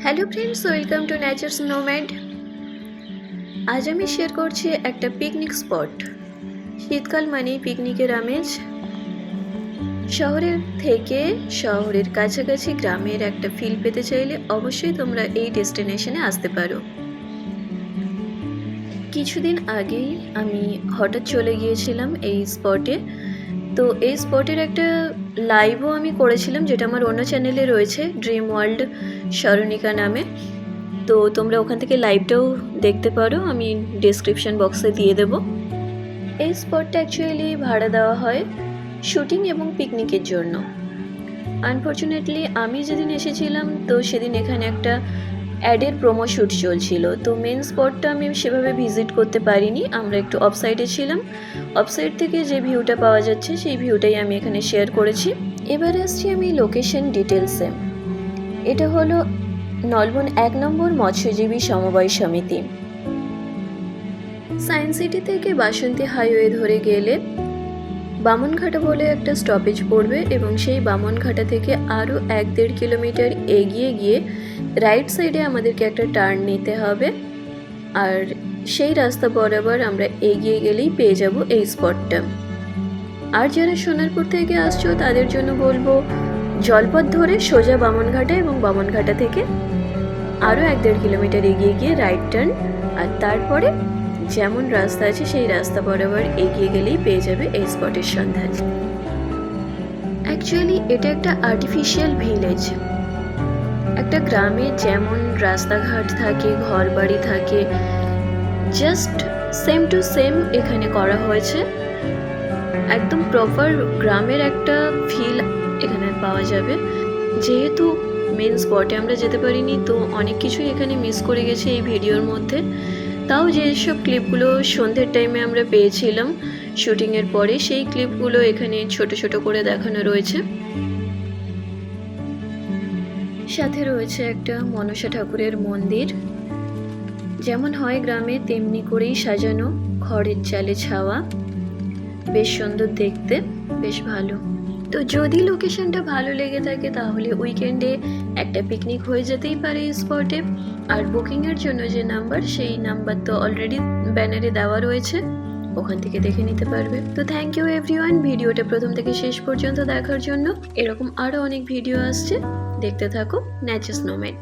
Hello friends, welcome to nature's nomad. আজ আমি share করছি একটা পিকনিক স্পট। শীতকাল মানেই পিকনিকের আমেজ। শহরের থেকে শহরের কাছাকাছি গ্রামের একটা ফিল পেতে চাইলে অবশ্যই তোমরা এই ডেস্টিনেশনে আসতে পারো। কিছুদিন আগেই আমি হঠাৎ চলে গিয়েছিলাম এই স্পটে। তো এই স্পটের একটা লাইভও আমি করেছিলাম, যেটা আমার অন্য চ্যানেলে রয়েছে, ড্রিম ওয়ার্ল্ড সরণিকা নামে। তো তোমরা ওখান থেকে লাইভটাও দেখতে পারো, আমি ডেসক্রিপশন বক্সে দিয়ে দেব। এই স্পটটা অ্যাকচুয়ালি ভাড়া দেওয়া হয় শুটিং এবং পিকনিকের জন্য। আনফর্চুনেটলি আমি যেদিন এসেছিলাম তো সেদিন এখানে একটা অ্যাডের প্রোমো শ্যুট চলছিল, তো মেন স্পটটা আমি সেভাবে ভিজিট করতে পারিনি। আমরা একটু অফসাইডে ছিলাম। অফসাইড থেকে যে ভিউটা পাওয়া যাচ্ছে সেই ভিউটাই আমি এখানে শেয়ার করেছি। এবারে আসছি আমি লোকেশন ডিটেলসে। এটা হলো নলবন ১ নম্বর মৎস্যজীবী সমবায় সমিতি। সায়েন্স সিটি থেকে বাসন্তী হাইওয়ে ধরে গেলে বামনঘাটা বলে একটা স্টপেজ পড়বে, এবং সেই বামনঘাটা থেকে আরও ১-১.৫ কিলোমিটার এগিয়ে গিয়ে রাইট সাইডে আমাদেরকে একটা টার্ন নিতে হবে। আর সেই রাস্তা বরাবর আমরা এগিয়ে গেলেই পেয়ে যাব এই স্পটটা। আর যারা সোনারপুর থেকে আসছো তাদের জন্য বলবো, জলপথ ধরে সোজা বামনঘাটা, এবং বামনঘাটা থেকে আরও ১-১.৫ কিলোমিটার এগিয়ে গিয়ে রাইট টার্ন। আর তারপরে যেমন রাস্তা আছে সেই রাস্তা বরাবর এগিয়ে গেলেই পেয়ে যাবে এই স্পটের সন্ধান। অ্যাকচুয়ালি এটা একটা আর্টিফিশিয়াল ভিলেজ। একটা গ্রামে যেমন রাস্তাঘাট থাকে, ঘর বাড়ি থাকে, জাস্ট সেম টু সেম এখানে করা হয়েছে। একদম প্রপার গ্রামের একটা ফিল এখানে পাওয়া যাবে। যেহেতু মেন স্পটে আমরা যেতে পারিনি, তো অনেক কিছুই এখানে মিস করে গেছি এই ভিডিওর মধ্যে। তাও যেসব ক্লিপগুলো সন্ধ্যের টাইমে আমরা পেয়েছিলাম শুটিংয়ের পরে, সেই ক্লিপগুলো এখানে ছোট ছোট করে দেখানো রয়েছে। সাথে রয়েছে একটা মনসা ঠাকুরের মন্দির। যেমন হয় গ্রামে তেমনি করেই সাজানো, খড়ের চালে ছাওয়া, বেশ সুন্দর দেখতে, বেশ ভালো। তো যদি লোকেশনটা ভালো লেগে থাকে তাহলে উইকেন্ডে একটা পিকনিক হয়ে যেতেই পারে এই স্পটে। আর বুকিংয়ের জন্য যে নাম্বার, সেই নাম্বার তো অলরেডি ব্যানারে দেওয়া রয়েছে, ওখান থেকে দেখে নিতে পারবে। তো থ্যাংক ইউ এভরিওয়ান, ভিডিওটা প্রথম থেকে শেষ পর্যন্ত দেখার জন্য। এরকম আরও অনেক ভিডিও আসছে, দেখতে থাকো নেচার্স নোম্যাড।